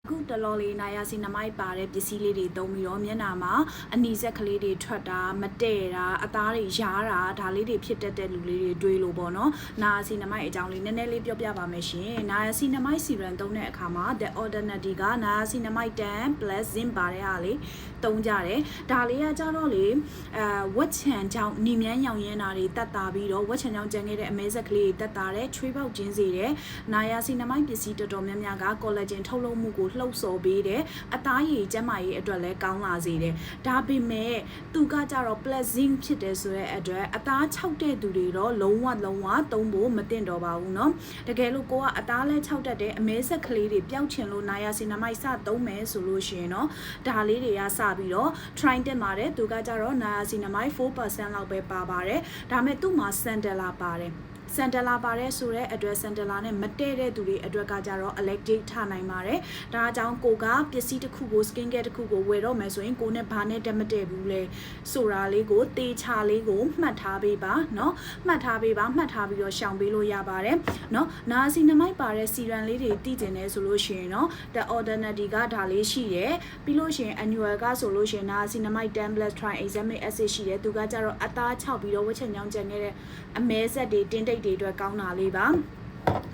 ခုတလောလေးနာယာစီနမိုက်ပါတဲ့ပစ္စည်းလေးတွေသုံးပြီးတော့မျက်နှာမှာအနီဆက်ကလေးတွေထွက်တာမတဲ့တာအသားတွေရားတာဒါလေးတွေဖြစ်တတ်တဲ့လူလေးတွေတွေးလို့ပေါ့နော်နာယာစီနမိုက်အကြောင်းလေးနည်းနည်းလေးပြောပြပါမယ်ရှင်နာယာစီနမိုက်စီရန်သုံးတဲ့အခါမှာ the alternative ကနာယာစီနမိုက်10 plus zinc ပါတဲ့ဟာလေးသုံးကြတယ်ဒါလေးကကြတော့လေဝက်ချံကြောင့်ညီမြန်းရောင်ရမ်းတာတွေတက်တာပြီးတော့ဝက်ချံကြောင့်ကျန်ခဲ့တဲ့အမဲဆက်ကလေးတွေတက်တာတဲ့ချွေးပေါက်ကျင်းစေတဲ့နာယာစီနမိုက်ပစ္စည်းတော်တော်များများက collagen ထုတ်လုပ်မှုကိုလှုပ်ဆော်ပေးတယ်အသားရည်ကျန်းမာရေးအတွက်လည်းကောင်းလာစေတယ်ဒါပေမဲ့သူကကြတော့ plus zinc ဖြစ်တယ်ဆိုတဲ့အတွက်အသားခြောက်တဲ့သူတွေတော့လုံးဝသုံးဖို့မသင့်တော့ပါဘူးเนาะတကယ်လို့ကိုကအသားလဲခြောက်တတ်တဲ့အမဲဆက်ကလေးတွေပျောက်ချင်လို့နာယာစီနမိုက်စသုံးမယ်ဆိုလို့ရှိရင်เนาะဒါလေးတွေကစပြီးတော့ try တက်ပါတယ်သူကကြတော့နာယာစီနမိုက် 4% လောက်ပဲပါပါတယ်ဒါပေမဲ့သူ့မှာ Sandela ပါတယ်စန်တလာပါတဲ့ဆိုတဲ့အတွက်စန်တလာနဲ့မတည့်တဲ့သူတွေအတွက်ကကြတော့ allergic ထနိုင်ပါတယ်ဒါအကြောင်းကိုကပစ္စည်းတစ်ခုကို skin care တစ်ခုကိုဝယ်တော့မယ်ဆိုရင်ကိုနဲ့ဘာနဲ့တက်မတည့်ဘူးလဲဆိုတာလေးကိုတေချာလေးကိုမှတ်ထားပေးပါเนาะမှတ်ထားပြီးတော့ရှောင်ပေးလို့ရပါတယ်เนาะနာစီနမိုက်ပါတဲ့စီရန်လေးတွေတည်ကျင်နေဆိုလို့ရှိရင်เนาะ the alternative ကဒါလေးရှိတယ်ပြီးလို့ရှိရင် annual ကဆိုလို့ရှိရင်နာစီနမိုက်10 plus triazamic acid ရှိတယ်သူကကြတော့အသား6ပြီးတော့ဝက်ချံချောင်းကျန်ခဲ့တဲ့အမဲဆက်တွေတင်းတိတ်တွေအတွက်ကောင်းတာလေးပါ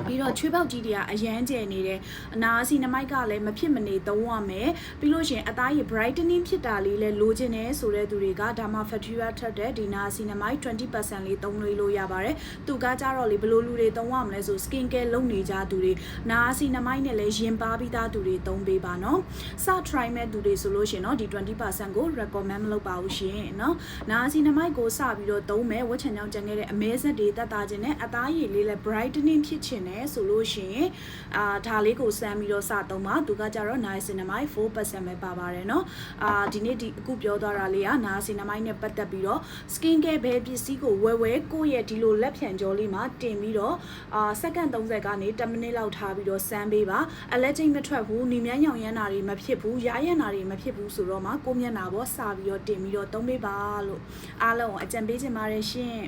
ပြီးတော့ချွေးပေါက်ကြီးတွေကအရန်ကျယ်နေတယ်အနာစီနမိုက်ကလည်းမဖြစ်မနေသုံးရမယ်ပြီးလို့ရှိရင်အသားရည် brightening ဖြစ်တာလေးလည်းလိုချင်တယ်ဆိုတဲ့သူတွေကဒါမှ factory ထက်တဲ့ဒီနာစီနမိုက် 20% လေးသုံးလို့ရပါတယ်သူကကြတော့လေဘလို့လူတွေသုံးရမလဲဆို skin care လုပ်နေကြသူတွေနာစီနမိုက်နဲ့လည်းရင်ပါပြီးသားသူတွေသုံးပေးပါနော်စ try မဲ့သူတွေဆိုလို့ရှိရင်တော့ဒီ 20%ကို recommend မလုပ်ပါဘူးရှင်နော်နာစီနမိုက်ကိုစပြီးတော့သုံးမယ်ဝက်ချံချောင်းကျန်ခဲ့တဲ့အမဲဆက်တွေတက်တာခြင်းနဲ့အသားရည်လေးလည်း brightening ဖြစ်ချင်တယ်ဆိုလို့ရှိရင်ဒါလေးကိုစမ်းပြီးတော့စသုံးပါသူကကြတော့ niacinamide 4% ပဲပါပါတယ်เนาะဒီနေ့ဒီအခုပြောသွားတာလေးက niacinamide နဲ့ပတ်သက်ပြီးတော့ skin care ဘယ်ပစ္စည်းကိုဝယ်ကိုယ့်ရဲ့ဒီလိုလက်ဖြံကြောလေးမှာတင်ပြီးတော့စက္ကန့်30ကနေ10မိနစ်လောက်ထားပြီးတော့စမ်းပေးပါ allergic မထွက်ဘူးညီမြန်းရောင်ရမ်းတာတွေမဖြစ်ဘူးရားရမ်းတာတွေမဖြစ်ဘူးဆိုတော့မှကိုမျက်နှာပေါ်စပြီးတော့တင်ပြီးတော့သုံးပေးပါလို့အားလုံးအကြံပေးချင်ပါတယ်ရှင်